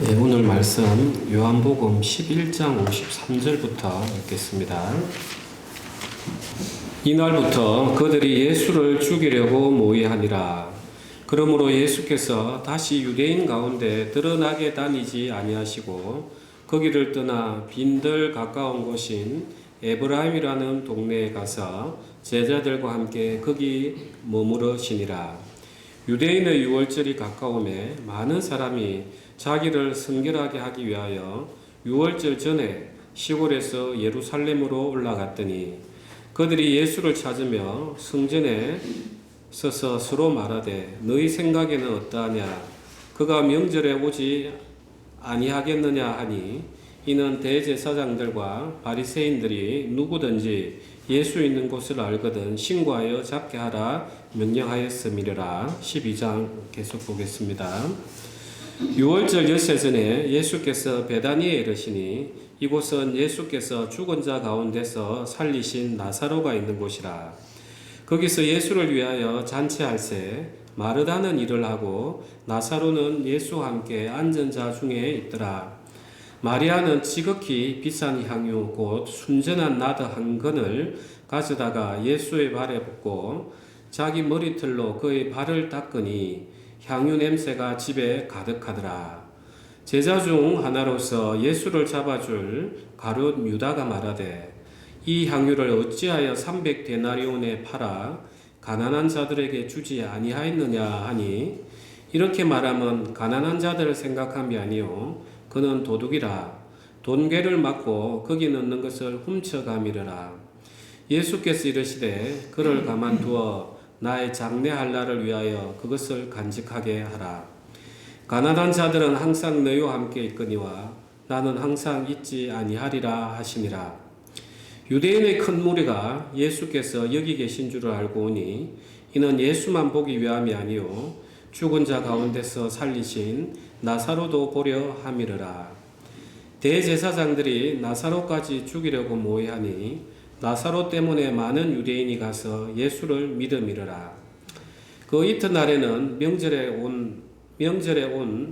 네, 오늘 말씀 요한복음 11장 53절부터 읽겠습니다. 이날부터 그들이 예수를 죽이려고 모의하니라. 그러므로 예수께서 다시 유대인 가운데 드러나게 다니지 아니하시고 거기를 떠나 빈들 가까운 곳인 에브라임이라는 동네에 가서 제자들과 함께 거기 머무르시니라. 유대인의 유월절이 가까움에 많은 사람이 자기를 성결하게 하기 위하여 유월절 전에 시골에서 예루살렘으로 올라갔더니 그들이 예수를 찾으며 성전에 서서 서로 말하되 너희 생각에는 어떠하냐 그가 명절에 오지 아니하겠느냐 하니 이는 대제사장들과 바리새인들이 누구든지 예수 있는 곳을 알거든 신고하여 잡게 하라 명령하였음이라. 12장 계속 보겠습니다. 유월절 엿새 전에 예수께서 베다니에 이르시니 이곳은 예수께서 죽은 자 가운데서 살리신 나사로가 있는 곳이라. 거기서 예수를 위하여 잔치할새 마르다는 일을 하고 나사로는 예수와 함께 앉은 자 중에 있더라. 마리아는 지극히 비싼 향유 곧 순전한 나드 한 근을 가져다가 예수의 발에 붓고 자기 머리털로 그의 발을 닦으니 향유 냄새가 집에 가득하더라. 제자 중 하나로서 예수를 잡아줄 가룟 유다가 말하되 이 향유를 어찌하여 300데나리온에 팔아 가난한 자들에게 주지 아니하였느냐 하니 이렇게 말하면 가난한 자들을 생각함이 아니요 그는 도둑이라. 돈괴를 맞고 거기 넣는 것을 훔쳐가미르라. 예수께서 이르시되 그를 가만두어 나의 장례할 날을 위하여 그것을 간직하게 하라. 가난한 자들은 항상 너희와 함께 있거니와 나는 항상 있지 아니하리라 하시니라. 유대인의 큰 무리가 예수께서 여기 계신 줄을 알고 오니 이는 예수만 보기 위함이 아니요 죽은 자 가운데서 살리신 나사로도 보려 함이르라. 대제사장들이 나사로까지 죽이려고 모의하니 나사로 때문에 많은 유대인이 가서 예수를 믿음이르라. 그 이튿날에는 명절에 온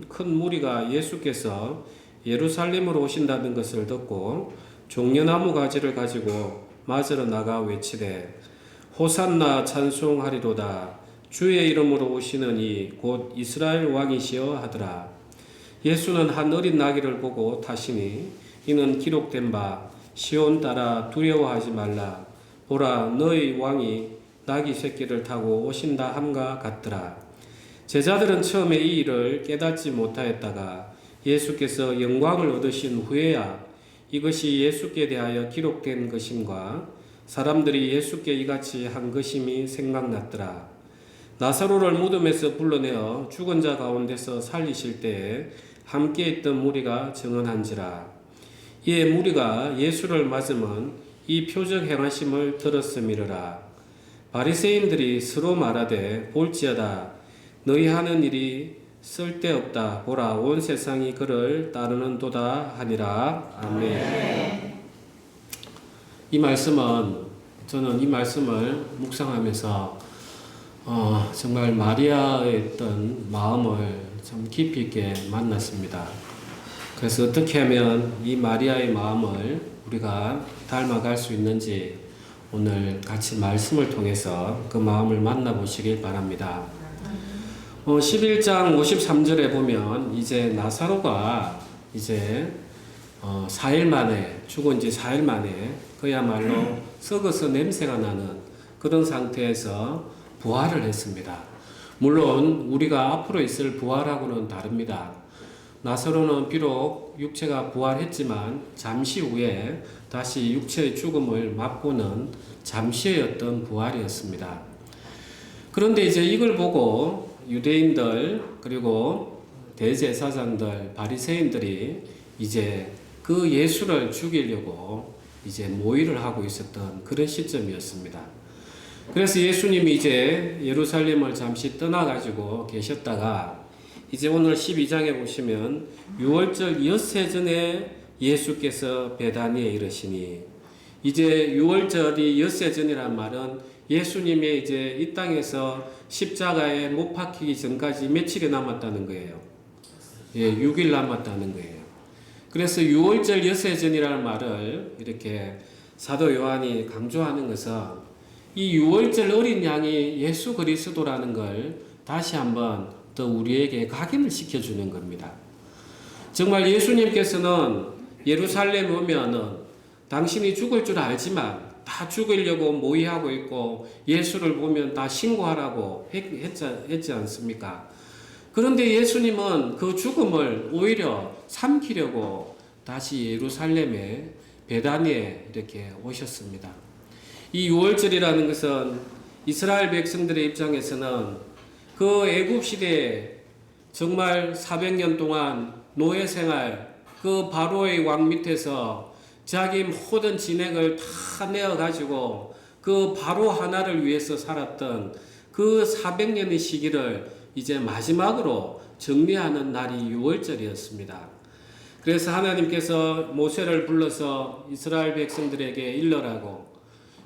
큰 무리가 예수께서 예루살렘으로 오신다는 것을 듣고 종려나무 가지를 가지고 맞으러 나가 외치되 호산나 찬송하리로다. 주의 이름으로 오시는 이 곧 이스라엘 왕이시여 하더라. 예수는 한 어린 나귀를 보고 타시니 이는 기록된 바 시온 따라 두려워하지 말라. 보라 너희 왕이 나귀 새끼를 타고 오신다 함과 같더라. 제자들은 처음에 이 일을 깨닫지 못하였다가 예수께서 영광을 얻으신 후에야 이것이 예수께 대하여 기록된 것임과 사람들이 예수께 이같이 한 것임이 생각났더라. 나사로를 무덤에서 불러내어 죽은 자 가운데서 살리실 때에 함께 있던 무리가 증언한지라. 이에 무리가 예수를 맞으면 이 표적 행하심을 들었음이르라. 바리새인들이 서로 말하되 볼지어다 너희 하는 일이 쓸데없다. 보라 온 세상이 그를 따르는도다 하니라. 아멘. 이 말씀은 저는 이 말씀을 묵상하면서 정말 마리아의 어떤 마음을 참 깊이 있게 만났습니다. 그래서 어떻게 하면 이 마리아의 마음을 우리가 닮아갈 수 있는지 오늘 같이 말씀을 통해서 그 마음을 만나보시길 바랍니다. 11장 53절에 보면 이제 나사로가 이제 4일 만에 죽은 지 4일 만에 그야말로 썩어서 냄새가 나는 그런 상태에서 부활을 했습니다. 물론 우리가 앞으로 있을 부활하고는 다릅니다. 나사로는 비록 육체가 부활했지만 잠시 후에 다시 육체의 죽음을 맛보는 잠시의 어떤 부활이었습니다. 그런데 이제 이걸 보고 유대인들 그리고 대제사장들 바리새인들이 이제 그 예수를 죽이려고 이제 모의를 하고 있었던 그런 시점이었습니다. 그래서 예수님이 이제 예루살렘을 잠시 떠나가지고 계셨다가 이제 오늘 12장에 보시면 유월절 엿새 전에 예수께서 베다니에 이르시니 이제 유월절이 엿새 전이란 말은 예수님이 이제 이 땅에서 십자가에 못 박히기 전까지 며칠이 남았다는 거예요. 6일 남았다는 거예요. 그래서 유월절 여세전이라는 말을 이렇게 사도 요한이 강조하는 것은 이 유월절 어린 양이 예수 그리스도라는 걸 다시 한번 더 우리에게 각인을 시켜주는 겁니다. 정말 예수님께서는 예루살렘 오면은 당신이 죽을 줄 알지만 다 죽이려고 모의하고 있고 예수를 보면 다 신고하라고 했지 않습니까? 그런데 예수님은 그 죽음을 오히려 삼키려고 다시 예루살렘에 베다니에 이렇게 오셨습니다. 이 유월절이라는 것은 이스라엘 백성들의 입장에서는 그 애굽 시대에 정말 400년 동안 노예 생활, 그 바로의 왕 밑에서 자기 모든 진액을 다 내어가지고 그 바로 하나를 위해서 살았던 그 400년의 시기를 이제 마지막으로 정리하는 날이 유월절이었습니다. 그래서 하나님께서 모세를 불러서 이스라엘 백성들에게 일러라고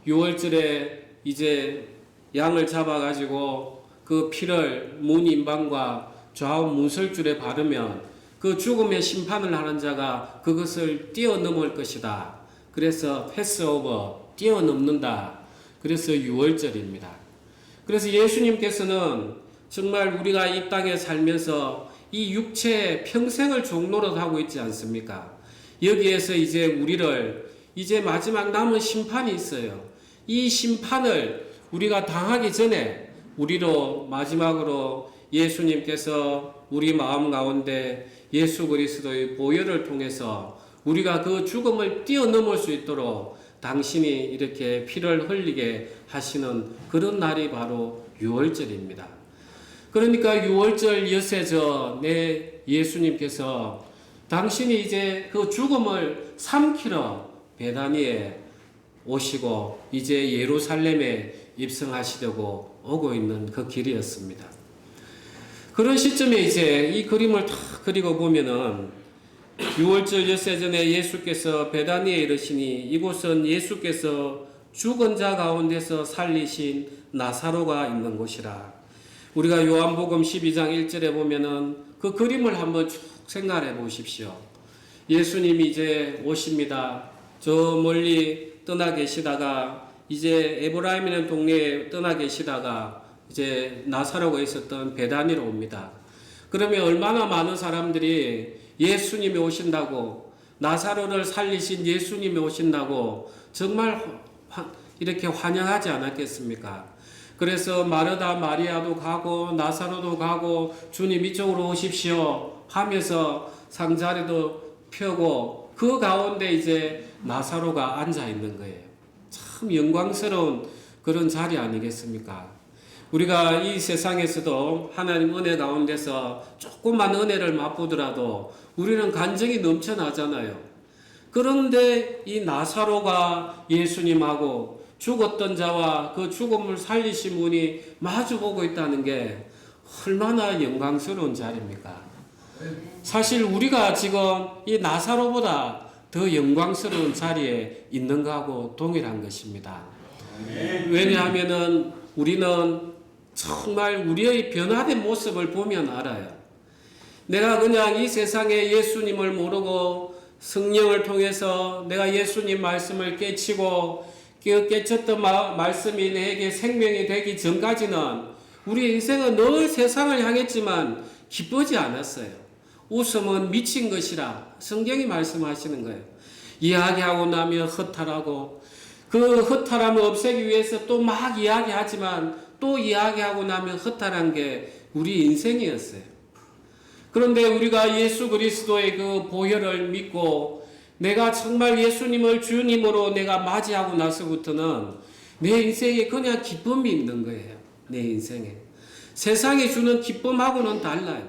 유월절에 이제 양을 잡아가지고 그 피를 문 임방과 좌우 문설줄에 바르면 그 죽음의 심판을 하는 자가 그것을 뛰어넘을 것이다. 그래서 패스오버, 뛰어넘는다. 그래서 유월절입니다. 그래서 예수님께서는 정말 우리가 이 땅에 살면서 이 육체의 평생을 종노릇하고 있지 않습니까? 여기에서 이제 우리를 이제 마지막 남은 심판이 있어요. 이 심판을 우리가 당하기 전에 우리로 마지막으로 예수님께서 우리 마음 가운데 예수 그리스도의 보혈을 통해서 우리가 그 죽음을 뛰어넘을 수 있도록 당신이 이렇게 피를 흘리게 하시는 그런 날이 바로 유월절입니다. 그러니까 유월절 여세전에 예수님께서 당신이 이제 그 죽음을 삼키러 베다니에 오시고 이제 예루살렘에 입성하시려고 오고 있는 그 길이었습니다. 그런 시점에 이제 이 그림을 다 그리고 보면은 유월절 엿새전에 예수께서 베다니에 이르시니 이곳은 예수께서 죽은 자 가운데서 살리신 나사로가 있는 곳이라. 우리가 요한복음 12장 1절에 보면은 그 그림을 한번 쭉 생각해 보십시오. 예수님이 이제 오십니다. 저 멀리 떠나 계시다가 이제 에브라임이라는 동네에 떠나 계시다가 이제 나사로가 있었던 베다니로 옵니다. 그러면 얼마나 많은 사람들이 예수님이 오신다고, 나사로를 살리신 예수님이 오신다고 정말 이렇게 환영하지 않았겠습니까? 그래서 마르다 마리아도 가고 나사로도 가고 주님 이쪽으로 오십시오 하면서 상자리도 펴고 그 가운데 이제 나사로가 앉아 있는 거예요. 참 영광스러운 그런 자리 아니겠습니까? 우리가 이 세상에서도 하나님 은혜 가운데서 조금만 은혜를 맛보더라도 우리는 간증이 넘쳐나잖아요. 그런데 이 나사로가 예수님하고 죽었던 자와 그 죽음을 살리신 분이 마주보고 있다는 게 얼마나 영광스러운 자리입니까? 사실 우리가 지금 이 나사로보다 더 영광스러운 자리에 있는 거하고 동일한 것입니다. 왜냐하면은 우리는 정말 우리의 변화된 모습을 보면 알아요. 내가 그냥 이 세상에 예수님을 모르고 성령을 통해서 내가 예수님 말씀을 깨치고 그 깨쳤던 말씀이 내게 생명이 되기 전까지는 우리 인생은 늘 세상을 향했지만 기쁘지 않았어요. 웃음은 미친 것이라 성경이 말씀하시는 거예요. 이야기하고 나면 허탈하고 그 허탈함을 없애기 위해서 또 막 이야기하지만 또 이야기하고 나면 허탈한 게 우리 인생이었어요. 그런데 우리가 예수 그리스도의 그 보혈을 믿고 내가 정말 예수님을 주님으로 내가 맞이하고 나서부터는 내 인생에 그냥 기쁨이 있는 거예요. 내 인생에. 세상이 주는 기쁨하고는 달라요.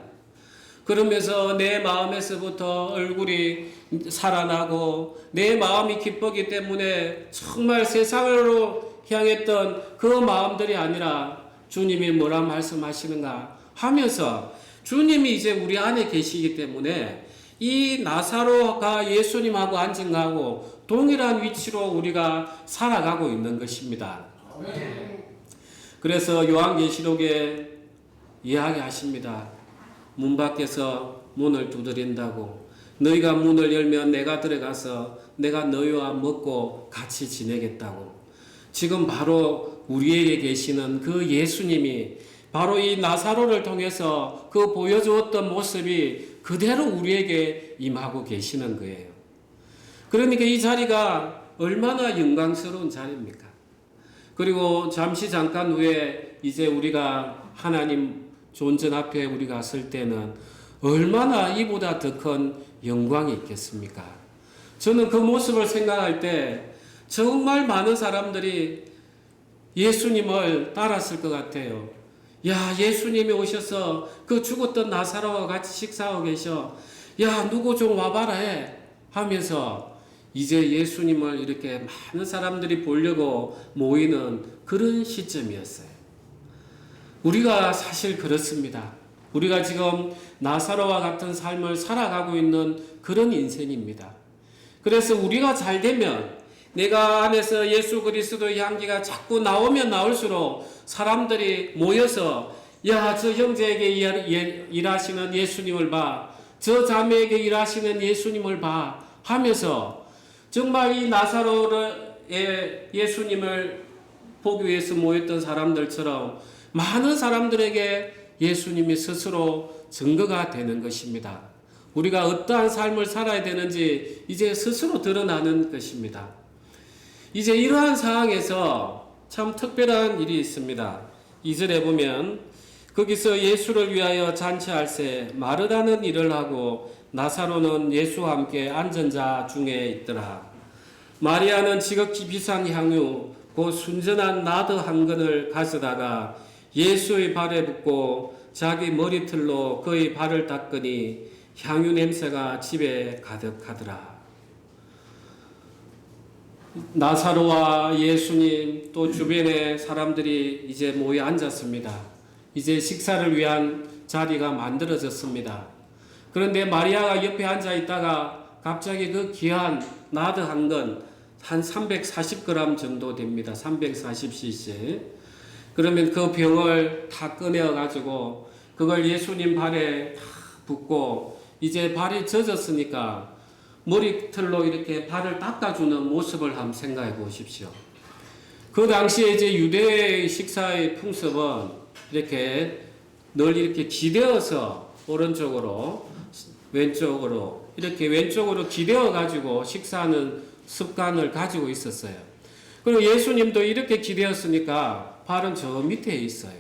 그러면서 내 마음에서부터 얼굴이 살아나고 내 마음이 기쁘기 때문에 정말 세상으로 향했던 그 마음들이 아니라 주님이 뭐라 말씀하시는가 하면서 주님이 이제 우리 안에 계시기 때문에 이 나사로가 예수님하고 앉은 거하고 동일한 위치로 우리가 살아가고 있는 것입니다. 그래서 요한계시록에 이야기하십니다. 문 밖에서 문을 두드린다고. 너희가 문을 열면 내가 들어가서 내가 너희와 먹고 같이 지내겠다고. 지금 바로 우리에게 계시는 그 예수님이 바로 이 나사로를 통해서 그 보여주었던 모습이 그대로 우리에게 임하고 계시는 거예요. 그러니까 이 자리가 얼마나 영광스러운 자리입니까? 그리고 잠깐 후에 이제 우리가 하나님 존전 앞에 우리가 설 때는 얼마나 이보다 더 큰 영광이 있겠습니까? 저는 그 모습을 생각할 때 정말 많은 사람들이 예수님을 따랐을 것 같아요. 야, 예수님이 오셔서 그 죽었던 나사로와 같이 식사하고 계셔. 야, 누구 좀 와봐라 해. 하면서 이제 예수님을 이렇게 많은 사람들이 보려고 모이는 그런 시점이었어요. 우리가 사실 그렇습니다. 우리가 지금 나사로와 같은 삶을 살아가고 있는 그런 인생입니다. 그래서 우리가 잘 되면 내가 안에서 예수 그리스도의 향기가 자꾸 나오면 나올수록 사람들이 모여서 야, 저 형제에게 일하시는 예수님을 봐. 저 자매에게 일하시는 예수님을 봐. 하면서 정말 이 나사로의 예수님을 보기 위해서 모였던 사람들처럼 많은 사람들에게 예수님이 스스로 증거가 되는 것입니다. 우리가 어떠한 삶을 살아야 되는지 이제 스스로 드러나는 것입니다. 이제 이러한 상황에서 참 특별한 일이 있습니다. 2절에 보면 거기서 예수를 위하여 잔치할새 마르다는 일을 하고 나사로는 예수와 함께 앉은 자 중에 있더라. 마리아는 지극히 비싼 향유 곧 순전한 나드 한 근을 가져다가 예수의 발에 붓고 자기 머리털로 그의 발을 닦으니 향유 냄새가 집에 가득하더라. 나사로와 예수님 또 주변에 사람들이 이제 모여 앉았습니다. 이제 식사를 위한 자리가 만들어졌습니다. 그런데 마리아가 옆에 앉아 있다가 갑자기 그 귀한 나드 한 건 한 340g 정도 됩니다. 340cc. 그러면 그 병을 다 꺼내어 가지고 그걸 예수님 발에 다 붓고 이제 발이 젖었으니까 머리털로 이렇게 발을 닦아주는 모습을 한번 생각해 보십시오. 그 당시에 이제 유대의 식사의 풍습은 이렇게 늘 이렇게 기대어서 오른쪽으로 왼쪽으로 이렇게 왼쪽으로 기대어 가지고 식사하는 습관을 가지고 있었어요. 그리고 예수님도 이렇게 기대었으니까 발은 저 밑에 있어요.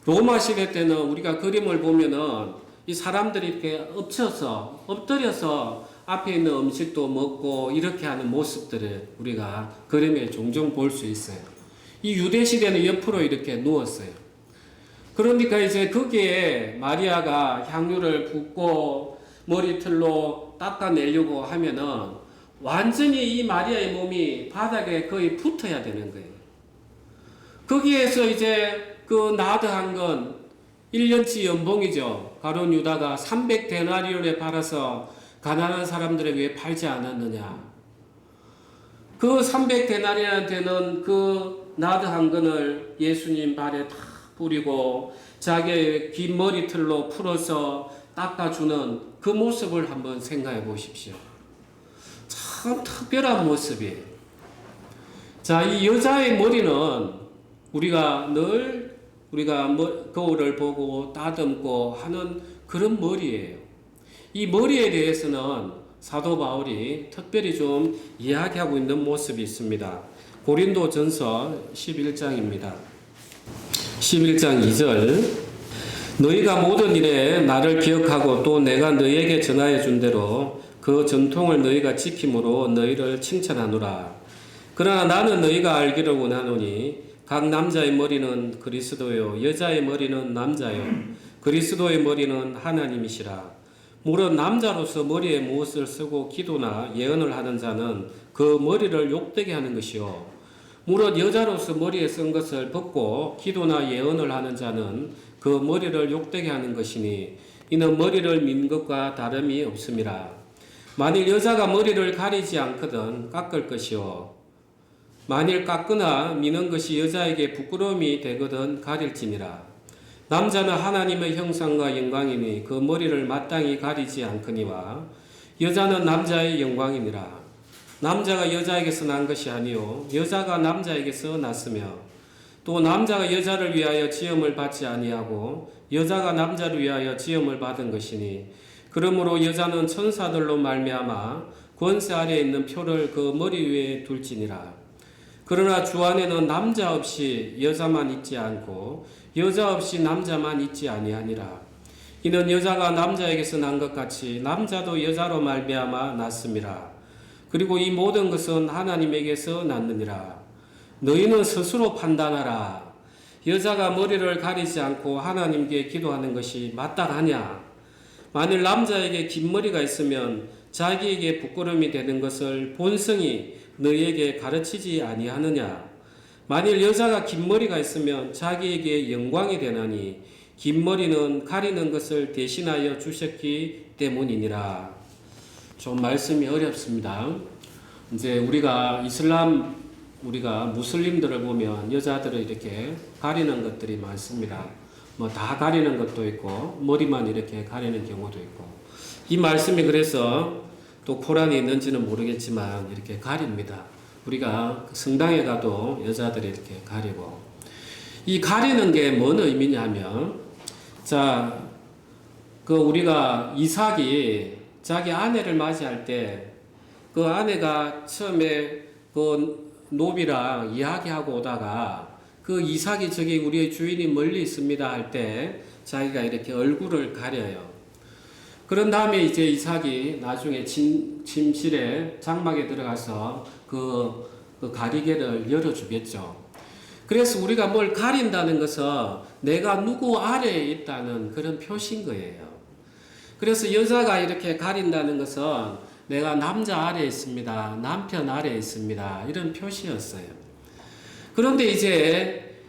로마 시대 때는 우리가 그림을 보면은 이 사람들이 이렇게 엎드려서 앞에 있는 음식도 먹고 이렇게 하는 모습들을 우리가 그림에 종종 볼 수 있어요. 이 유대 시대는 옆으로 이렇게 누웠어요. 그러니까 이제 거기에 마리아가 향유를 붓고 머리털로 닦아내려고 하면은 완전히 이 마리아의 몸이 바닥에 거의 붙어야 되는 거예요. 거기에서 이제 그 나드한 건 1년치 연봉이죠. 가룟 유다가 300데나리온에 팔아서 가난한 사람들에 위해 팔지 않았느냐. 그 300데나리온한테는 그 나드한 건을 예수님 발에 다 뿌리고 자기의 긴 머리털로 풀어서 닦아주는 그 모습을 한번 생각해 보십시오. 참 특별한 모습이에요. 자, 이 여자의 머리는 우리가 거울을 보고 따듬고 하는 그런 머리예요. 이 머리에 대해서는 사도 바울이 특별히 좀 이야기하고 있는 모습이 있습니다. 고린도전서 11장입니다. 11장 2절 너희가 모든 일에 나를 기억하고 또 내가 너희에게 전하여 준 대로 그 전통을 너희가 지킴으로 너희를 칭찬하노라. 그러나 나는 너희가 알기를 원하노니 각 남자의 머리는 그리스도요 여자의 머리는 남자요 그리스도의 머리는 하나님이시라. 물론 남자로서 머리에 무엇을 쓰고 기도나 예언을 하는 자는 그 머리를 욕되게 하는 것이요 물론 여자로서 머리에 쓴 것을 벗고 기도나 예언을 하는 자는 그 머리를 욕되게 하는 것이니 이는 머리를 민 것과 다름이 없음이라. 만일 여자가 머리를 가리지 않거든 깎을 것이요 만일 깎거나 미는 것이 여자에게 부끄러움이 되거든 가릴지니라. 남자는 하나님의 형상과 영광이니 그 머리를 마땅히 가리지 않거니와 여자는 남자의 영광이니라. 남자가 여자에게서 난 것이 아니요 여자가 남자에게서 났으며 또 남자가 여자를 위하여 지음을 받지 아니하고 여자가 남자를 위하여 지음을 받은 것이니 그러므로 여자는 천사들로 말미암아 권세 아래에 있는 표를 그 머리 위에 둘지니라. 그러나 주 안에는 남자 없이 여자만 있지 않고 여자 없이 남자만 있지 아니하니라. 이는 여자가 남자에게서 난 것 같이 남자도 여자로 말미암아 났음이라. 그리고 이 모든 것은 하나님에게서 났느니라. 너희는 스스로 판단하라. 여자가 머리를 가리지 않고 하나님께 기도하는 것이 마땅하냐? 만일 남자에게 긴 머리가 있으면 자기에게 부끄러움이 되는 것을 본성이 너희에게 가르치지 아니하느냐? 만일 여자가 긴 머리가 있으면 자기에게 영광이 되나니 긴 머리는 가리는 것을 대신하여 주셨기 때문이니라. 좀 말씀이 어렵습니다. 이제 우리가 무슬림들을 보면 여자들을 이렇게 가리는 것들이 많습니다. 뭐 다 가리는 것도 있고 머리만 이렇게 가리는 경우도 있고 이 말씀이 그래서 또 코란에 있는지는 모르겠지만 이렇게 가립니다. 우리가 성당에 가도 여자들이 이렇게 가리고 이 가리는 게 뭔 의미냐면 우리가 이삭이 자기 아내를 맞이할 때 그 아내가 처음에 그 노비랑 이야기하고 오다가 그 이삭이 저기 우리의 주인이 멀리 있습니다 할 때 자기가 이렇게 얼굴을 가려요. 그런 다음에 이제 이삭이 나중에 침실에 장막에 들어가서 그 가리개를 열어주겠죠. 그래서 우리가 뭘 가린다는 것은 내가 누구 아래에 있다는 그런 표시인 거예요. 그래서 여자가 이렇게 가린다는 것은 내가 남자 아래에 있습니다. 남편 아래에 있습니다. 이런 표시였어요. 그런데 이제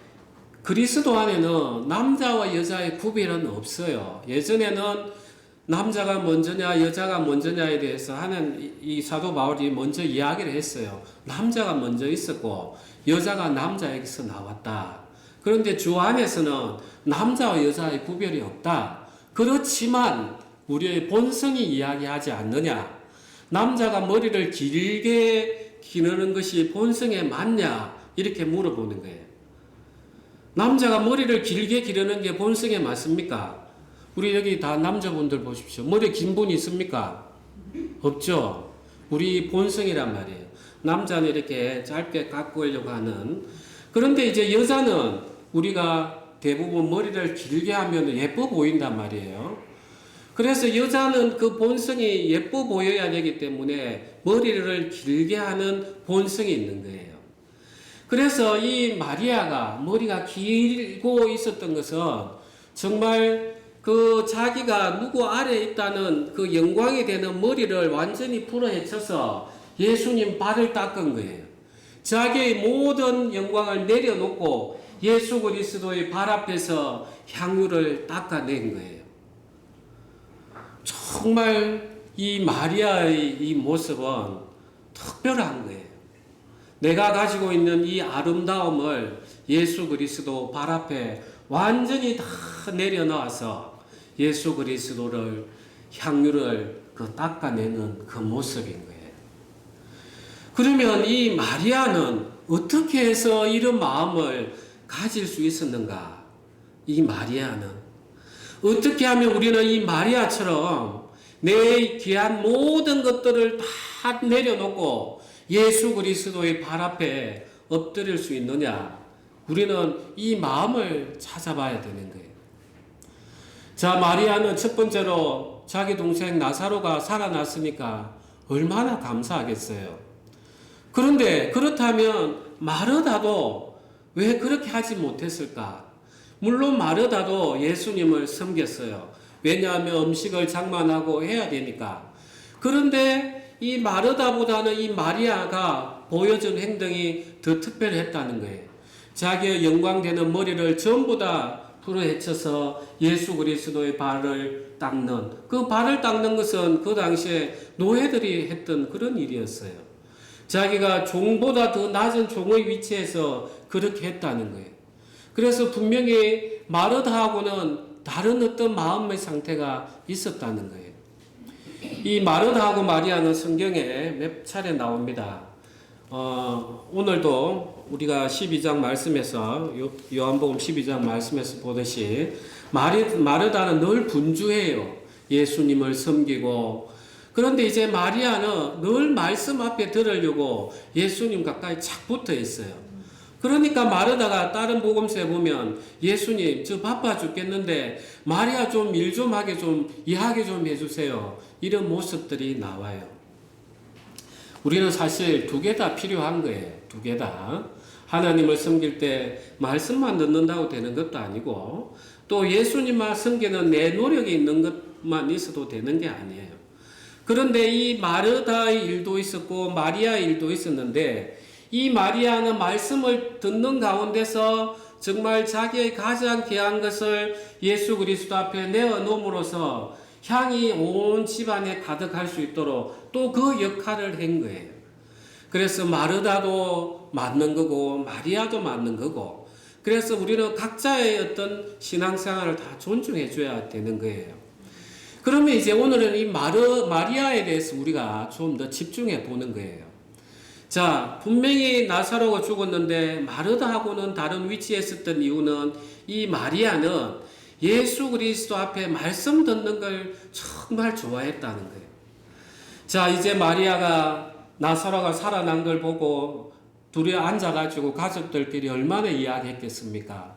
그리스도 안에는 남자와 여자의 구별은 없어요. 예전에는 남자가 먼저냐 여자가 먼저냐에 대해서 하는 이 사도 바울이 먼저 이야기를 했어요. 남자가 먼저 있었고 여자가 남자에게서 나왔다. 그런데 주 안에서는 남자와 여자의 구별이 없다. 그렇지만 우리의 본성이 이야기하지 않느냐? 남자가 머리를 길게 기르는 것이 본성에 맞냐? 이렇게 물어보는 거예요. 남자가 머리를 길게 기르는 게 본성에 맞습니까? 우리 여기 다 남자분들 보십시오. 머리 긴 분이 있습니까? 없죠? 우리 본성이란 말이에요. 남자는 이렇게 짧게 깎으려고 하는. 그런데 이제 여자는 우리가 대부분 머리를 길게 하면 예뻐 보인단 말이에요. 그래서 여자는 그 본성이 예뻐 보여야 되기 때문에 머리를 길게 하는 본성이 있는 거예요. 그래서 이 마리아가 머리가 길고 있었던 것은 정말 그 자기가 누구 아래에 있다는 그 영광이 되는 머리를 완전히 풀어헤쳐서 예수님 발을 닦은 거예요. 자기의 모든 영광을 내려놓고 예수 그리스도의 발 앞에서 향유를 닦아낸 거예요. 정말 이 마리아의 이 모습은 특별한 거예요. 내가 가지고 있는 이 아름다움을 예수 그리스도 발 앞에 완전히 다 내려놓아서 예수 그리스도를 향유를 닦아내는 그 모습인 거예요. 그러면 이 마리아는 어떻게 해서 이런 마음을 가질 수 있었는가? 이 마리아는 어떻게 하면 우리는 이 마리아처럼 내 귀한 모든 것들을 다 내려놓고 예수 그리스도의 발 앞에 엎드릴 수 있느냐? 우리는 이 마음을 찾아봐야 되는 거예요. 자, 마리아는 첫 번째로 자기 동생 나사로가 살아났으니까 얼마나 감사하겠어요. 그런데 그렇다면 마르다도 왜 그렇게 하지 못했을까? 물론 마르다도 예수님을 섬겼어요. 왜냐하면 음식을 장만하고 해야 되니까. 그런데 이 마르다보다는 이 마리아가 보여준 행동이 더 특별했다는 거예요. 자기의 영광되는 머리를 전부 다 풀어헤쳐서 예수 그리스도의 발을 닦는, 그 발을 닦는 것은 그 당시에 노예들이 했던 그런 일이었어요. 자기가 종보다 더 낮은 종의 위치에서 그렇게 했다는 거예요. 그래서 분명히 마르다하고는 다른 어떤 마음의 상태가 있었다는 거예요. 이 마르다하고 마리아는 성경에 몇 차례 나옵니다. 오늘도 우리가 12장 말씀에서 요한복음 12장 말씀에서 보듯이 마르다는 늘 분주해요. 예수님을 섬기고. 그런데 이제 마리아는 늘 말씀 앞에 들으려고 예수님 가까이 착 붙어 있어요. 그러니까 마르다가 다른 복음서에 보면 예수님 저 바빠 죽겠는데 마리아 좀 일 좀 하게 좀 이해하게 좀 해주세요. 이런 모습들이 나와요. 우리는 사실 두 개 다 필요한 거예요. 두 개 다. 하나님을 섬길 때 말씀만 듣는다고 되는 것도 아니고 또 예수님만 섬기는 내 노력이 있는 것만 있어도 되는 게 아니에요. 그런데 이 마르다의 일도 있었고 마리아의 일도 있었는데 이 마리아는 말씀을 듣는 가운데서 정말 자기의 가장 귀한 것을 예수 그리스도 앞에 내어놓음으로써 향이 온 집안에 가득할 수 있도록 또 그 역할을 한 거예요. 그래서 마르다도 맞는 거고 마리아도 맞는 거고 그래서 우리는 각자의 어떤 신앙생활을 다 존중해 줘야 되는 거예요. 그러면 이제 오늘은 이 마리아에 대해서 우리가 좀 더 집중해 보는 거예요. 자, 분명히 나사로가 죽었는데 마르다하고는 다른 위치에 있었던 이유는 이 마리아는 예수 그리스도 앞에 말씀 듣는 걸 정말 좋아했다는 거예요. 자, 이제 마리아가 나사로가 살아난 걸 보고 둘이 앉아가지고 가족들끼리 얼마나 이야기했겠습니까?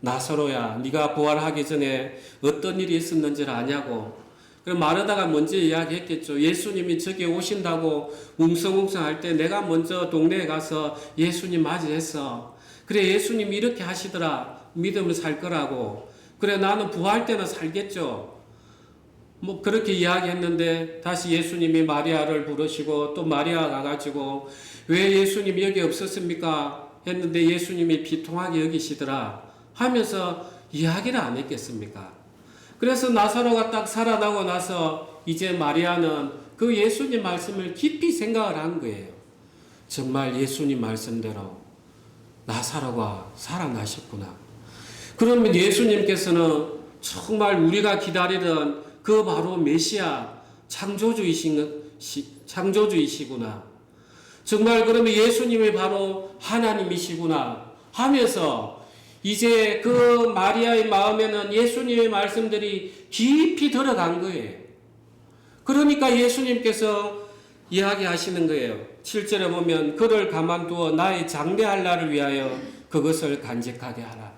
나사로야, 네가 부활하기 전에 어떤 일이 있었는지를 아냐고. 그럼 마르다가 먼저 이야기했겠죠. 예수님이 저기 오신다고 웅성웅성 할 때 내가 먼저 동네에 가서 예수님 맞이했어. 그래, 예수님이 이렇게 하시더라. 믿음을 살 거라고. 그래, 나는 부활 때는 살겠죠. 뭐 그렇게 이야기했는데 다시 예수님이 마리아를 부르시고 또 마리아 가가지고 왜 예수님이 여기 없었습니까? 했는데 예수님이 비통하게 여기시더라 하면서 이야기를 안 했겠습니까? 그래서 나사로가 딱 살아나고 나서 이제 마리아는 그 예수님 말씀을 깊이 생각을 한 거예요. 정말 예수님 말씀대로 나사로가 살아나셨구나. 그러면 예수님께서는 정말 우리가 기다리던 그 바로 메시아 창조주이시구나. 정말 그러면 예수님이 바로 하나님이시구나 하면서 이제 그 마리아의 마음에는 예수님의 말씀들이 깊이 들어간 거예요. 그러니까 예수님께서 이야기하시는 거예요. 7절에 보면 그를 가만두어 나의 장대할 날을 위하여 그것을 간직하게 하라.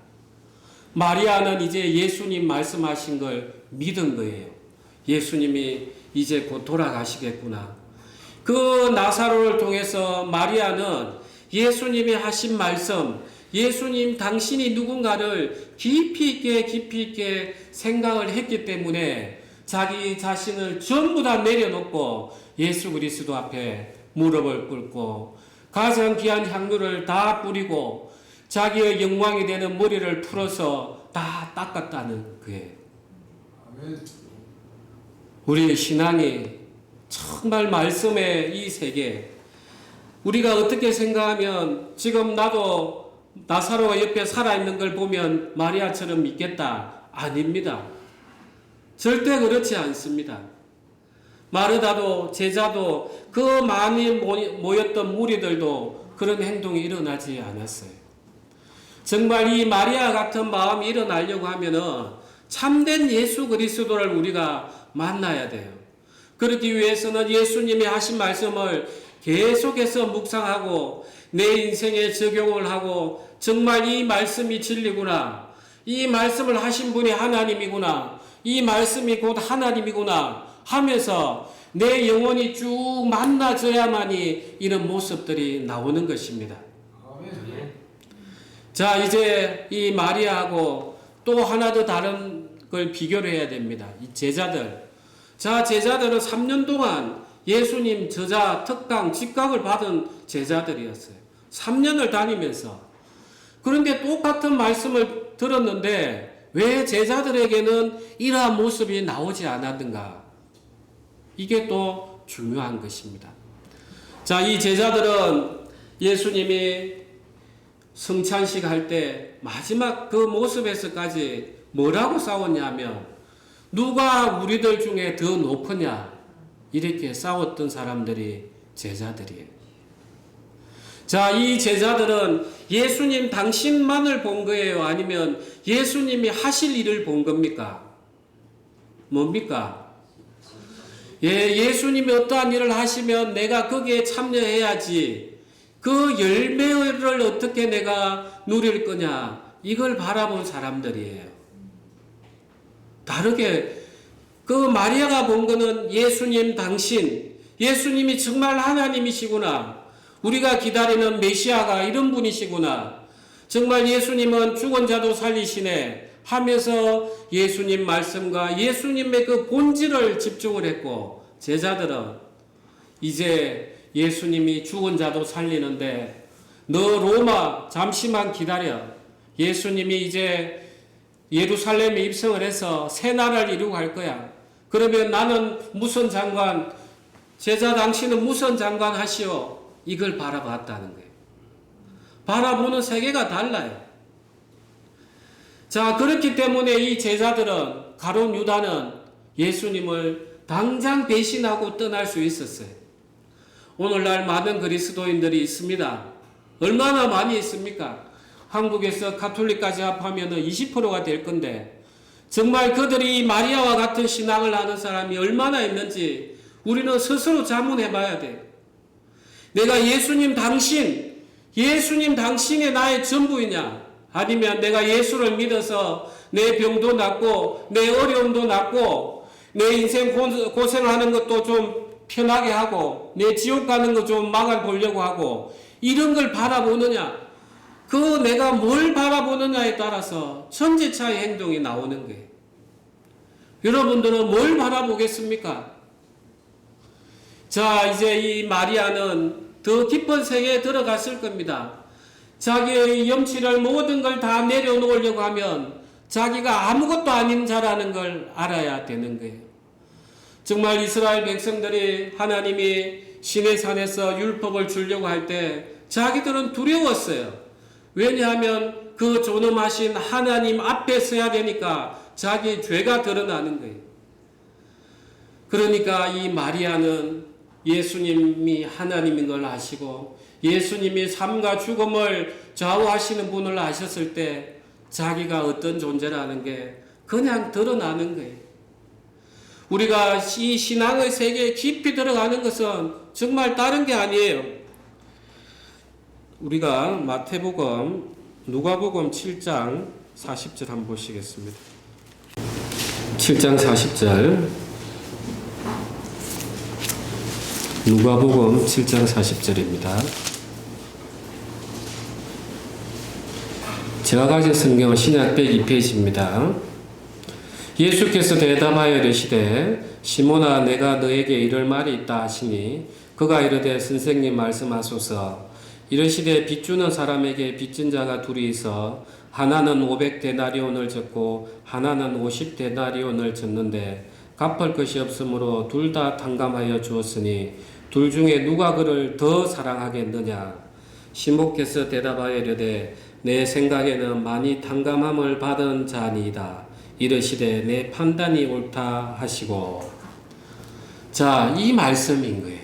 마리아는 이제 예수님 말씀하신 걸 믿은 거예요. 예수님이 이제 곧 돌아가시겠구나. 그 나사로를 통해서 마리아는 예수님이 하신 말씀, 예수님 당신이 누군가를 깊이 있게 생각을 했기 때문에 자기 자신을 전부 다 내려놓고 예수 그리스도 앞에 무릎을 꿇고 가장 귀한 향유를 다 뿌리고 자기의 영광이 되는 머리를 풀어서 다 닦았다는 거예요. 우리의 신앙이 정말 말씀의 이 세계, 우리가 어떻게 생각하면 지금 나도 나사로가 옆에 살아있는 걸 보면 마리아처럼 믿겠다. 아닙니다. 절대 그렇지 않습니다. 마르다도 제자도 그 많이 모였던 무리들도 그런 행동이 일어나지 않았어요. 정말 이 마리아 같은 마음이 일어나려고 하면은 참된 예수 그리스도를 우리가 만나야 돼요. 그러기 위해서는 예수님이 하신 말씀을 계속해서 묵상하고 내 인생에 적용을 하고 정말 이 말씀이 진리구나. 이 말씀을 하신 분이 하나님이구나. 이 말씀이 곧 하나님이구나 하면서 내 영혼이 쭉 만나져야만이 이런 모습들이 나오는 것입니다. 자, 이제 이 마리아하고 또 하나 더 다른 걸 비교를 해야 됩니다. 이 제자들. 자, 제자들은 3년 동안 예수님 저자, 특강, 직각을 받은 제자들이었어요. 3년을 다니면서. 그런데 똑같은 말씀을 들었는데 왜 제자들에게는 이러한 모습이 나오지 않았는가? 이게 또 중요한 것입니다. 자, 이 제자들은 예수님이 성찬식 할 때 마지막 그 모습에서까지 뭐라고 싸웠냐면 누가 우리들 중에 더 높으냐 이렇게 싸웠던 사람들이 제자들이에요. 자, 이 제자들은 예수님 당신만을 본 거예요? 아니면 예수님이 하실 일을 본 겁니까? 뭡니까? 예수님이 어떠한 일을 하시면 내가 거기에 참여해야지. 그 열매를 어떻게 내가 누릴 거냐. 이걸 바라본 사람들이에요. 다르게 그 마리아가 본 거는 예수님 당신, 예수님이 정말 하나님이시구나. 우리가 기다리는 메시아가 이런 분이시구나. 정말 예수님은 죽은 자도 살리시네 하면서 예수님 말씀과 예수님의 그 본질을 집중을 했고, 제자들은 이제 예수님이 죽은 자도 살리는데 너 로마 잠시만 기다려. 예수님이 이제 예루살렘에 입성을 해서 새 나라를 이루고 갈 거야. 그러면 나는 무슨 장관, 제자 당신은 무슨 장관 하시오. 이걸 바라봤다는 거예요. 바라보는 세계가 달라요. 자, 그렇기 때문에 이 제자들은, 가룟 유다는 예수님을 당장 배신하고 떠날 수 있었어요. 오늘날 많은 그리스도인들이 있습니다. 얼마나 많이 있습니까? 한국에서 가톨릭까지 합하면 20%가 될 건데, 정말 그들이 마리아와 같은 신앙을 하는 사람이 얼마나 있는지 우리는 스스로 자문해 봐야 돼요. 내가 예수님 당신이 나의 전부이냐? 아니면 내가 예수를 믿어서 내 병도 낫고 내 어려움도 낫고 내 인생 고생하는 것도 좀 편하게 하고 내 지옥 가는 거 좀 막아보려고 하고 이런 걸 바라보느냐? 그 내가 뭘 바라보느냐에 따라서 천지차의 행동이 나오는 거예요. 여러분들은 뭘 바라보겠습니까? 자, 이제 이 마리아는 더 깊은 세계에 들어갔을 겁니다. 자기의 염치를 모든 걸 다 내려놓으려고 하면 자기가 아무것도 아닌 자라는 걸 알아야 되는 거예요. 정말 이스라엘 백성들이 하나님이 시내산에서 율법을 주려고 할 때 자기들은 두려웠어요. 왜냐하면 그 존엄하신 하나님 앞에 서야 되니까 자기 죄가 드러나는 거예요. 그러니까 이 마리아는 예수님이 하나님인 걸 아시고 예수님이 삶과 죽음을 좌우하시는 분을 아셨을 때 자기가 어떤 존재라는 게 그냥 드러나는 거예요. 우리가 이 신앙의 세계에 깊이 들어가는 것은 정말 다른 게 아니에요. 우리가 마태복음, 누가복음 7장 40절 한번 보시겠습니다. 7장 40절, 누가복음 7장 40절입니다. 제가 가진 성경은 신약 102페이지입니다. 예수께서 대답하여 이르시되 시몬아 내가 너에게 이럴 말이 있다 하시니 그가 이르되 선생님 말씀하소서. 이르시되 빚주는 사람에게 빚진 자가 둘이 있어 하나는 500데나리온을 졌고 하나는 50데나리온을 졌는데 갚을 것이 없으므로 둘 다 탕감하여 주었으니 둘 중에 누가 그를 더 사랑하겠느냐. 시몬께서 대답하여 이르되 내 생각에는 많이 탕감함을 받은 자니이다. 이르시되 내 판단이 옳다 하시고. 자, 이 말씀인 거예요.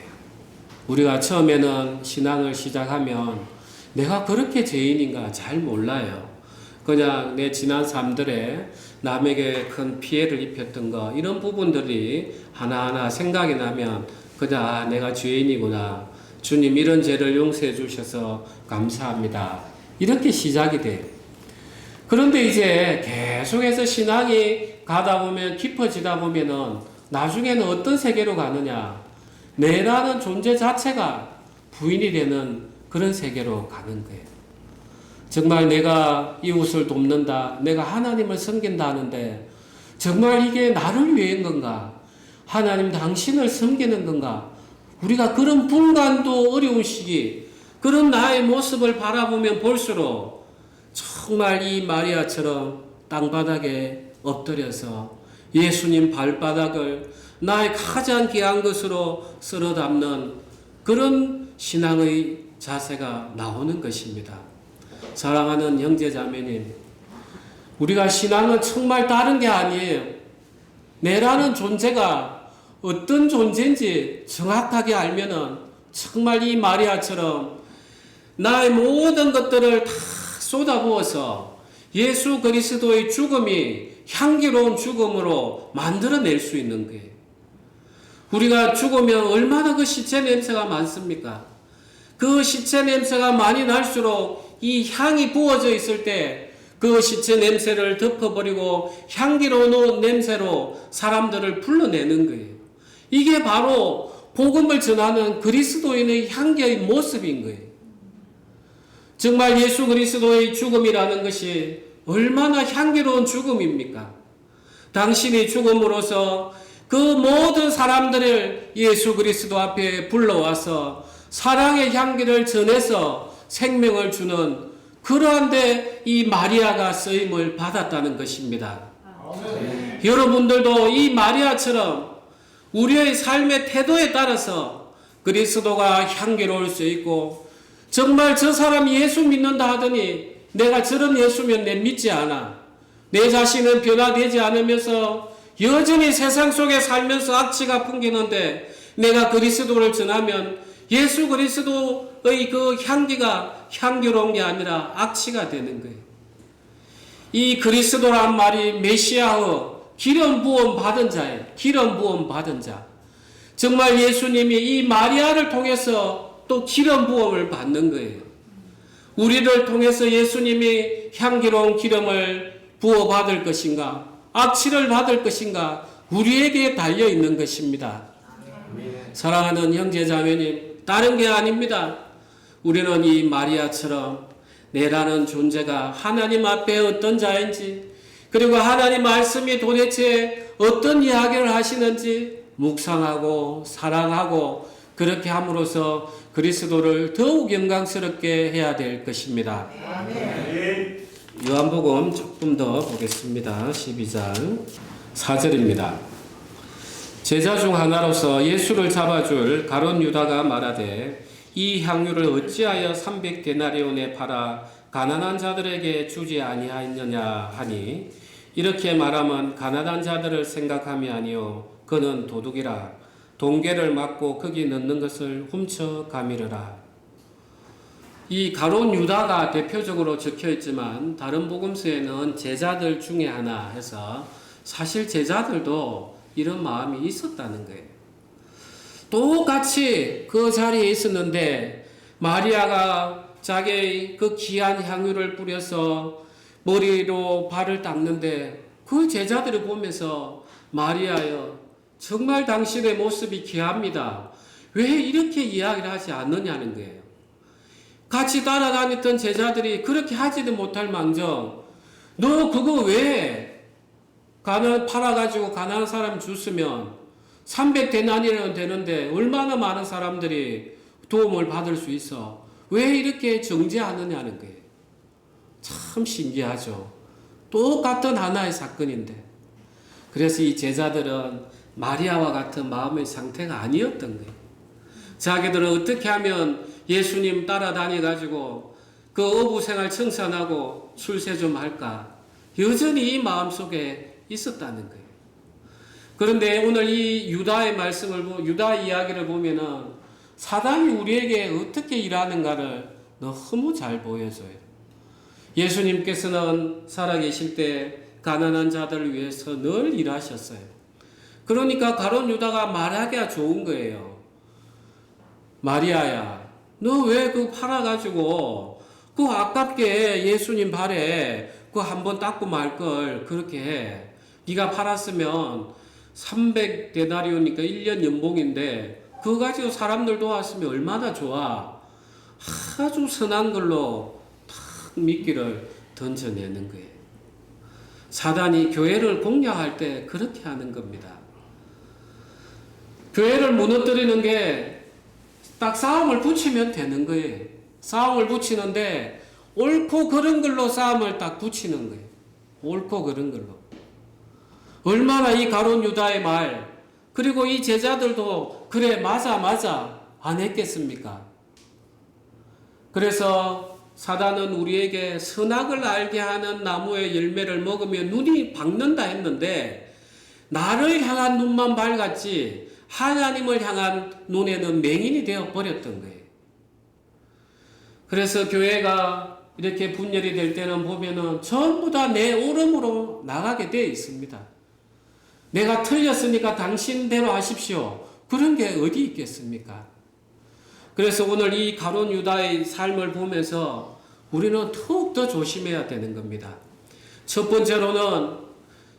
우리가 처음에는 신앙을 시작하면 내가 그렇게 죄인인가 잘 몰라요. 그냥 내 지난 삶들에 남에게 큰 피해를 입혔던 거 이런 부분들이 하나하나 생각이 나면 그냥 내가 죄인이구나. 주님 이런 죄를 용서해 주셔서 감사합니다. 이렇게 시작이 돼요. 그런데 이제 계속해서 신앙이 가다 보면 깊어지다 보면은 나중에는 어떤 세계로 가느냐. 내라는 존재 자체가 부인이 되는 그런 세계로 가는 거예요. 정말 내가 이웃을 돕는다. 내가 하나님을 섬긴다 하는데 정말 이게 나를 위한 건가? 하나님 당신을 섬기는 건가? 우리가 그런 분간도 어려운 시기, 그런 나의 모습을 바라보면 볼수록 정말 이 마리아처럼 땅바닥에 엎드려서 예수님 발바닥을 나의 가장 귀한 것으로 쓸어 담는 그런 신앙의 자세가 나오는 것입니다. 사랑하는 형제자매님, 우리가 신앙은 정말 다른 게 아니에요. 내라는 존재가 어떤 존재인지 정확하게 알면은 정말 이 마리아처럼 나의 모든 것들을 다 쏟아부어서 예수 그리스도의 죽음이 향기로운 죽음으로 만들어낼 수 있는 거예요. 우리가 죽으면 얼마나 그 시체 냄새가 많습니까? 그 시체 냄새가 많이 날수록 이 향이 부어져 있을 때 그 시체 냄새를 덮어버리고 향기로운 냄새로 사람들을 불러내는 거예요. 이게 바로 복음을 전하는 그리스도인의 향기의 모습인 거예요. 정말 예수 그리스도의 죽음이라는 것이 얼마나 향기로운 죽음입니까? 당신이 죽음으로써 그 모든 사람들을 예수 그리스도 앞에 불러와서 사랑의 향기를 전해서 생명을 주는 그러한데 이 마리아가 쓰임을 받았다는 것입니다. 아멘. 여러분들도 이 마리아처럼 우리의 삶의 태도에 따라서 그리스도가 향기로울 수 있고, 정말 저 사람이 예수 믿는다 하더니 내가 저런 예수면 내 믿지 않아, 내 자신은 변화되지 않으면서 여전히 세상 속에 살면서 악취가 풍기는데 내가 그리스도를 전하면 예수 그리스도의 그 향기가 향기로운 게 아니라 악취가 되는 거예요. 이 그리스도란 말이 메시아의 기름 부음 받은 자예요. 기름 부음 받은 자. 정말 예수님이 이 마리아를 통해서 또 기름 부음을 받는 거예요. 우리를 통해서 예수님이 향기로운 기름을 부어 받을 것인가, 악취를 받을 것인가, 우리에게 달려 있는 것입니다. 사랑하는 형제자매님, 다른 게 아닙니다. 우리는 이 마리아처럼 내라는 존재가 하나님 앞에 어떤 자인지, 그리고 하나님 말씀이 도대체 어떤 이야기를 하시는지 묵상하고 사랑하고 그렇게 함으로써 그리스도를 더욱 영광스럽게 해야 될 것입니다. 요한복음 조금 더 보겠습니다. 12장 4절입니다. 제자 중 하나로서 예수를 잡아줄 가룟 유다가 말하되 이 향유를 어찌하여 300데나리온에 팔아 가난한 자들에게 주지 아니하였느냐 하니, 이렇게 말하면 가난한 자들을 생각함이 아니요 그는 도둑이라 동계를 막고 거기 넣는 것을 훔쳐 가미르라. 이 가룟 유다가 대표적으로 적혀 있지만 다른 복음서에는 제자들 중에 하나 해서 사실 제자들도 이런 마음이 있었다는 거예요. 똑같이 그 자리에 있었는데 마리아가 자기의 그 귀한 향유를 뿌려서 머리로 발을 닦는데 그 제자들을 보면서 마리아여, 정말 당신의 모습이 귀합니다. 왜 이렇게 이야기를 하지 않느냐는 거예요. 같이 따라다녔던 제자들이 그렇게 하지도 못할 망정 너 그거 왜 팔아가지고 가난한 사람 줬으면 300데나리온 되는데 얼마나 많은 사람들이 도움을 받을 수 있어. 왜 이렇게 정죄하느냐는 거예요. 참 신기하죠. 똑같은 하나의 사건인데. 그래서 이 제자들은 마리아와 같은 마음의 상태가 아니었던 거예요. 자기들은 어떻게 하면 예수님 따라다녀가지고 그 어부생활 청산하고 출세 좀 할까. 여전히 이 마음속에 있었다는 거예요. 그런데 오늘 이 유다의 유다 이야기를 보면은 사단이 우리에게 어떻게 일하는가를 너무 잘 보여줘요. 예수님께서는 살아계실 때 가난한 자들을 위해서 늘 일하셨어요. 그러니까 가룟 유다가 말하기가 좋은 거예요. 마리아야, 너 왜 그거 팔아가지고 그거 아깝게 예수님 발에 그거 한번 닦고 말 걸 그렇게 해. 네가 팔았으면 300데나리온이니까 1년 연봉인데 그거 가지고 사람들 도왔으면 얼마나 좋아. 아주 선한 걸로 탁 미끼를 던져내는 거예요. 사단이 교회를 공략할 때 그렇게 하는 겁니다. 교회를 무너뜨리는 게 딱 싸움을 붙이면 되는 거예요. 싸움을 붙이는데 옳고 그른 걸로 싸움을 딱 붙이는 거예요. 옳고 그른 걸로. 얼마나 이 가룟 유다의 말, 그리고 이 제자들도 그래 맞아 안 했겠습니까? 그래서 사단은 우리에게 선악을 알게 하는 나무의 열매를 먹으면 눈이 밝는다 했는데 나를 향한 눈만 밝았지 하나님을 향한 눈에는 맹인이 되어 버렸던 거예요. 그래서 교회가 이렇게 분열이 될 때는 보면은 전부 다 내 오름으로 나가게 되어 있습니다. 내가 틀렸으니까 당신대로 하십시오. 그런 게 어디 있겠습니까? 그래서 오늘 이 가룟 유다의 삶을 보면서 우리는 더욱더 조심해야 되는 겁니다. 첫 번째로는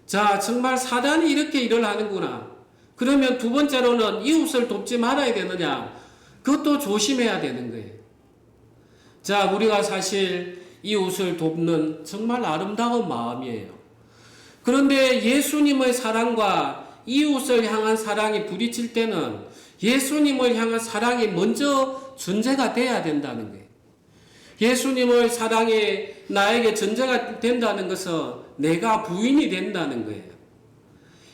자 정말 사단이 이렇게 일을 하는구나. 그러면 두 번째로는 이웃을 돕지 말아야 되느냐. 그것도 조심해야 되는 거예요. 자 우리가 사실 이웃을 돕는 정말 아름다운 마음이에요. 그런데 예수님의 사랑과 이웃을 향한 사랑이 부딪힐 때는 예수님을 향한 사랑이 먼저 전제가 돼야 된다는 거예요. 예수님의 사랑이 나에게 전제가 된다는 것은 내가 부인이 된다는 거예요.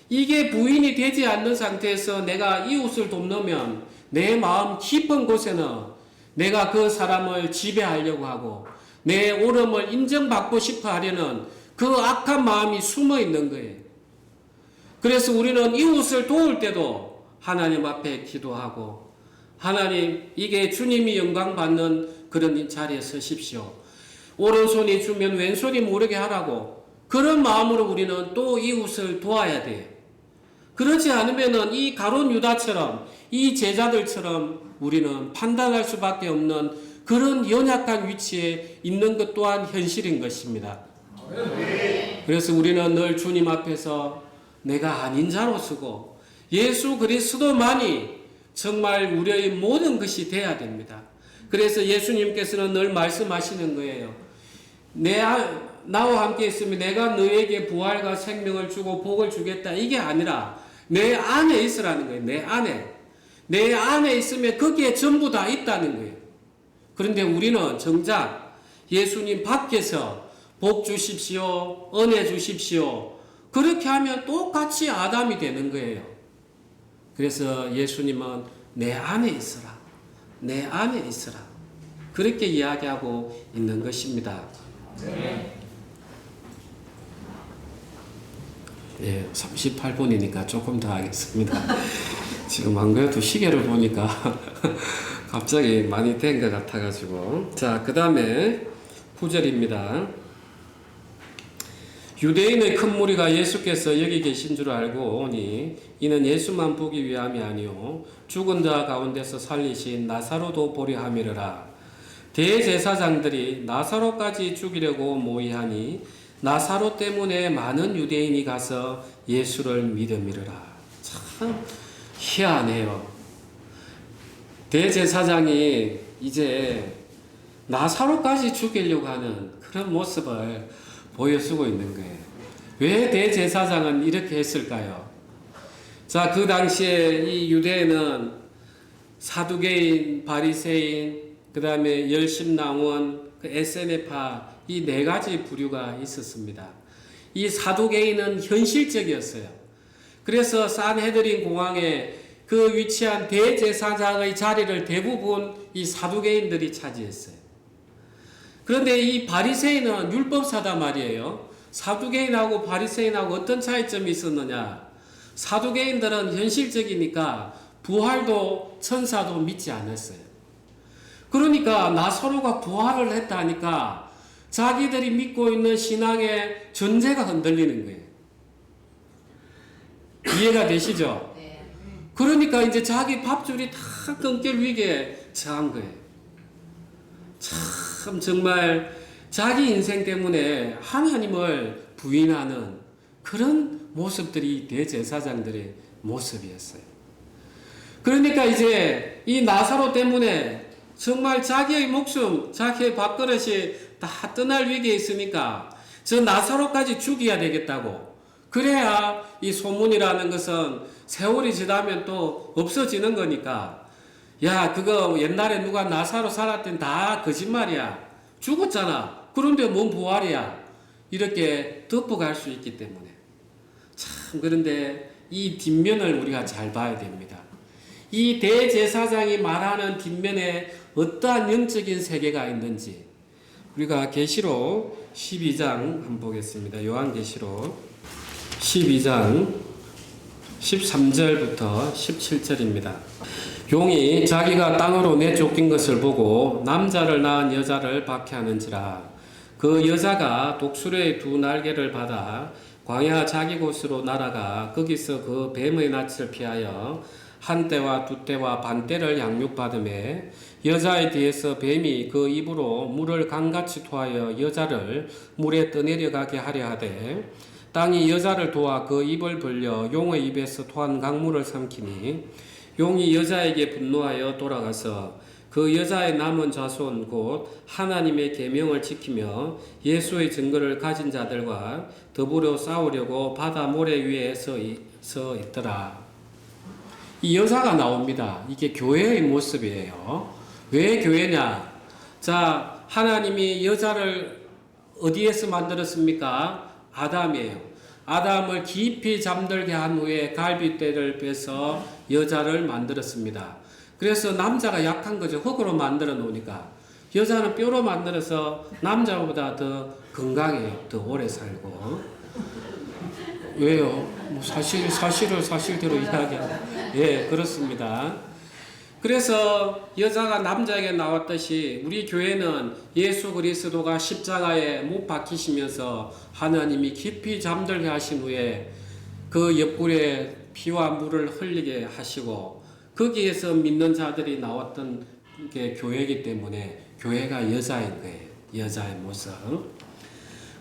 이게 부인이 되지 않는 상태에서 내가 이웃을 돕으면 내 마음 깊은 곳에는 내가 그 사람을 지배하려고 하고 내 옳음을 인정받고 싶어 하려는 그 악한 마음이 숨어 있는 거예요. 그래서 우리는 이웃을 도울 때도 하나님 앞에 기도하고 하나님 이게 주님이 영광 받는 그런 자리에 서십시오. 오른손이 주면 왼손이 모르게 하라고 그런 마음으로 우리는 또 이웃을 도와야 돼요. 그렇지 않으면은 이 가룟 유다처럼 이 제자들처럼 우리는 판단할 수밖에 없는 그런 연약한 위치에 있는 것 또한 현실인 것입니다. 그래서 우리는 늘 주님 앞에서 내가 아닌 자로 서고 예수 그리스도만이 정말 우리의 모든 것이 돼야 됩니다. 그래서 예수님께서는 늘 말씀하시는 거예요. 나와 함께 있으면 내가 너에게 부활과 생명을 주고 복을 주겠다. 이게 아니라 내 안에 있으라는 거예요. 내 안에 있으면 거기에 전부 다 있다는 거예요. 그런데 우리는 정작 예수님 밖에서 복 주십시오, 은혜 주십시오. 그렇게 하면 똑같이 아담이 되는 거예요. 그래서 예수님은 내 안에 있으라. 내 안에 있으라. 그렇게 이야기하고 있는 것입니다. 네. 예, 38분이니까 조금 더 하겠습니다. 지금 안 그래도 시계를 보니까 갑자기 많이 된 것 같아가지고. 자, 그 다음에 9절입니다. 유대인의 큰 무리가 예수께서 여기 계신 줄 알고 오니 이는 예수만 보기 위함이 아니요 죽은 자 가운데서 살리신 나사로도 보려 함이라. 대제사장들이 나사로까지 죽이려고 모의하니 나사로 때문에 많은 유대인이 가서 예수를 믿음이라. 참 희한해요. 대제사장이 이제 나사로까지 죽이려고 하는 그런 모습을 보여주고 있는 거예요. 왜 대제사장은 이렇게 했을까요? 자, 그 당시에 이 유대에는 사두개인, 바리새인, 그 다음에 열심낭원, 에세네파 이 네 가지 부류가 있었습니다. 이 사두개인은 현실적이었어요. 그래서 산헤드린 공항에 그 위치한 대제사장의 자리를 대부분 이 사두개인들이 차지했어요. 그런데 이 바리새인은 율법사다 말이에요. 사두개인하고 바리새인하고 어떤 차이점이 있었느냐? 사두개인들은 현실적이니까 부활도 천사도 믿지 않았어요. 그러니까 나사로가 부활을 했다니까 자기들이 믿고 있는 신앙의 전제가 흔들리는 거예요. 이해가 되시죠? 그러니까 이제 자기 밥줄이 다 끊길 위기에 처한 거예요. 참 정말 자기 인생 때문에 하나님을 부인하는 그런 모습들이 대제사장들의 모습이었어요. 그러니까 이제 이 나사로 때문에 정말 자기의 목숨, 자기의 밥그릇이 다 떠날 위기에 있으니까 저 나사로까지 죽여야 되겠다고. 그래야 이 소문이라는 것은 세월이 지나면 또 없어지는 거니까 야 그거 옛날에 누가 나사로 살았던 다 거짓말이야. 죽었잖아. 그런데 뭔 부활이야. 이렇게 덮어갈 수 있기 때문에 참 그런데 이 뒷면을 우리가 잘 봐야 됩니다. 이 대제사장이 말하는 뒷면에 어떠한 영적인 세계가 있는지 우리가 계시록 12장 한번 보겠습니다. 요한계시록 12장 13절부터 17절입니다. 용이 자기가 땅으로 내쫓긴 것을 보고 남자를 낳은 여자를 박해하는지라. 그 여자가 독수리의 두 날개를 받아 광야 자기 곳으로 날아가 거기서 그 뱀의 낯을 피하여 한 때와 두 때와 반 때를 양육받음에 여자의 뒤에서 뱀이 그 입으로 물을 강같이 토하여 여자를 물에 떠내려가게 하려 하되 땅이 여자를 도와 그 입을 벌려 용의 입에서 토한 강물을 삼키니 용이 여자에게 분노하여 돌아가서 그 여자의 남은 자손 곧 하나님의 계명을 지키며 예수의 증거를 가진 자들과 더불어 싸우려고 바다 모래 위에 서 있더라. 이 여자가 나옵니다. 이게 교회의 모습이에요. 왜 교회냐? 자, 하나님이 여자를 어디에서 만들었습니까? 아담이에요. 아담을 깊이 잠들게 한 후에 갈빗대를 빼서 여자를 만들었습니다. 그래서 남자가 약한 거죠. 흙으로 만들어 놓으니까. 여자는 뼈로 만들어서 남자보다 더 건강해요. 더 오래 살고. 왜요? 뭐 사실을 사실대로 이야기하고. 예, 그렇습니다. 그래서 여자가 남자에게 나왔듯이 우리 교회는 예수 그리스도가 십자가에 못 박히시면서 하나님이 깊이 잠들게 하신 후에 그 옆구리에 피와 물을 흘리게 하시고 거기에서 믿는 자들이 나왔던 게 교회이기 때문에 교회가 여자인 거예요. 여자의 모습.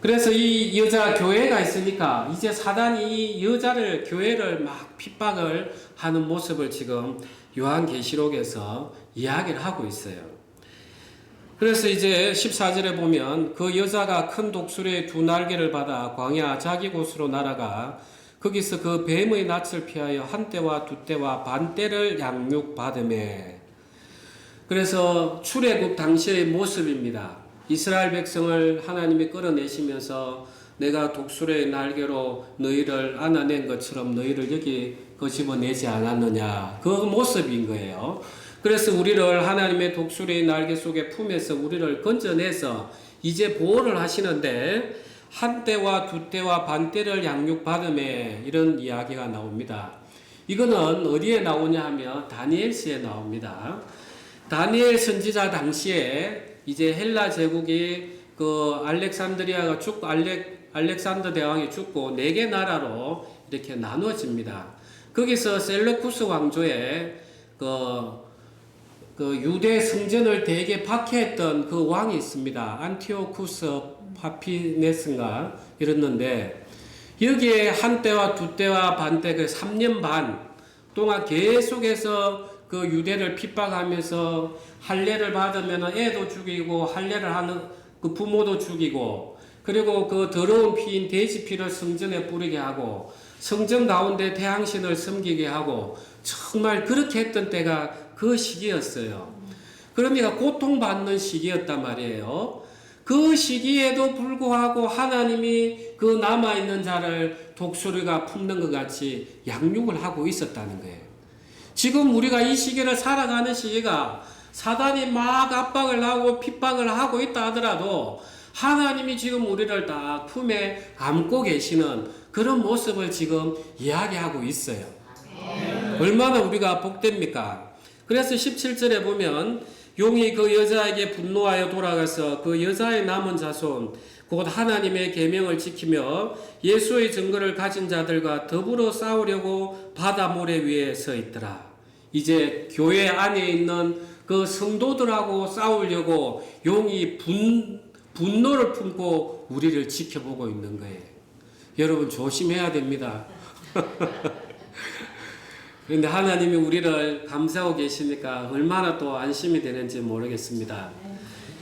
그래서 이 여자 교회가 있으니까 이제 사단이 이 여자를 교회를 막 핍박을 하는 모습을 지금 요한계시록에서 이야기를 하고 있어요. 그래서 이제 14절에 보면 그 여자가 큰 독수리의 두 날개를 받아 광야 자기 곳으로 날아가 거기서 그 뱀의 낯을 피하여 한 때와 두 때와 반 때를 양육받음에. 그래서 출애굽 당시의 모습입니다. 이스라엘 백성을 하나님이 끌어내시면서 내가 독수리의 날개로 너희를 안아낸 것처럼 너희를 여기 거집어내지 않았느냐. 그 모습인 거예요. 그래서 우리를 하나님의 독수리의 날개 속에 품에서 우리를 건져내서 이제 보호를 하시는데 한 때와 두 때와 반 때를 양육받음에 이런 이야기가 나옵니다. 이거는 어디에 나오냐 하면 다니엘서에 나옵니다. 다니엘 선지자 당시에 이제 헬라 제국이 그 알렉산드리아가 죽고 알렉산더 대왕이 죽고 4개 나라로 이렇게 나누어집니다. 거기서 셀레쿠스 왕조의 그 유대 성전을 되게 박해했던 그 왕이 있습니다. 안티오쿠스 파피네스인가 이랬는데 여기에 한 때와 두 때와 반 때 그 3년 반 동안 계속해서 그 유대를 핍박하면서 할례를 받으면 애도 죽이고 할례를 하는 그 부모도 죽이고 그리고 그 더러운 피인 돼지 피를 성전에 뿌리게 하고 성전 가운데 태양신을 섬기게 하고 정말 그렇게 했던 때가 그 시기였어요. 그러니까 고통받는 시기였단 말이에요. 그 시기에도 불구하고 하나님이 그 남아있는 자를 독수리가 품는 것 같이 양육을 하고 있었다는 거예요. 지금 우리가 이 시기를 살아가는 시기가 사단이 막 압박을 하고 핍박을 하고 있다 하더라도 하나님이 지금 우리를 다 품에 안고 계시는 그런 모습을 지금 이야기하고 있어요. 얼마나 우리가 복됩니까? 그래서 17절에 보면 용이 그 여자에게 분노하여 돌아가서 그 여자의 남은 자손 곧 하나님의 계명을 지키며 예수의 증거를 가진 자들과 더불어 싸우려고 바다 모래 위에 서 있더라. 이제 교회 안에 있는 그 성도들하고 싸우려고 용이 분노를 품고 우리를 지켜보고 있는 거예요. 여러분 조심해야 됩니다. 그런데 하나님이 우리를 감싸고 계시니까 얼마나 또 안심이 되는지 모르겠습니다.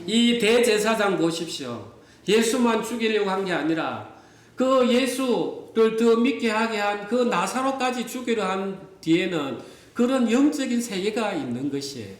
이 대제사장 보십시오. 예수만 죽이려고 한 게 아니라 그 예수를 더 믿게 하게 한 그 나사로까지 죽이려 한 뒤에는 그런 영적인 세계가 있는 것이에요.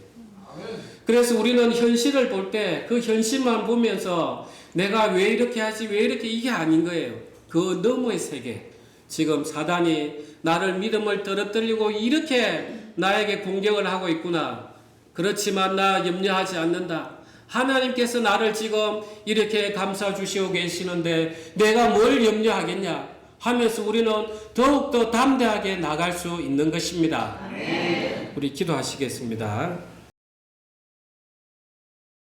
그래서 우리는 현실을 볼 때 그 현실만 보면서 내가 왜 이렇게 하지 왜 이렇게 이게 아닌 거예요. 그 너머의 세계. 지금 사단이 나를 믿음을 떨어뜨리고 이렇게 나에게 공격을 하고 있구나. 그렇지만 나 염려하지 않는다. 하나님께서 나를 지금 이렇게 감싸 주시고 계시는데 내가 뭘 염려하겠냐 하면서 우리는 더욱더 담대하게 나갈 수 있는 것입니다. 우리 기도하시겠습니다.